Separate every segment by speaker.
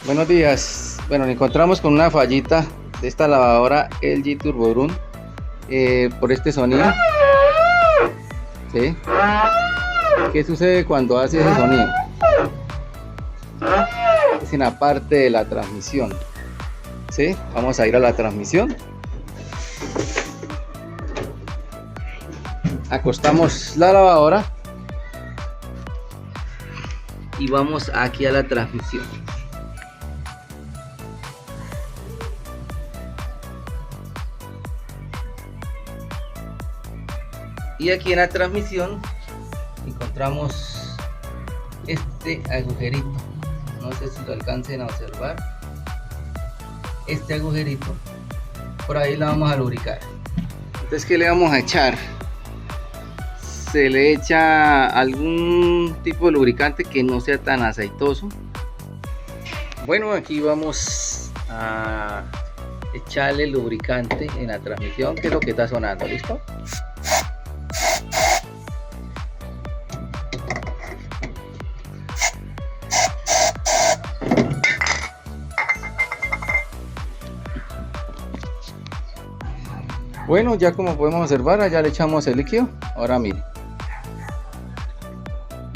Speaker 1: Buenos días. Bueno, nos encontramos con una fallita de esta lavadora LG Turbo Brun por este sonido. ¿Sí? ¿Qué sucede cuando hace ese sonido? Es en la parte de la transmisión. ¿Sí? Vamos a ir a la transmisión. Acostamos la lavadora y vamos aquí a la transmisión. Y aquí en la transmisión encontramos este agujerito. No sé si lo alcancen a observar. Este agujerito, por ahí la vamos a lubricar. Entonces, ¿qué le vamos a echar? Se le echa algún tipo de lubricante que no sea tan aceitoso. Bueno, aquí vamos a echarle lubricante en la transmisión, que es lo que está sonando. ¿Listo? Bueno, ya como podemos observar, allá le echamos el líquido. Ahora mire,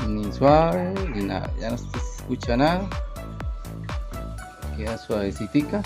Speaker 1: ni suave ni nada, ya no se escucha nada, queda suavecitica.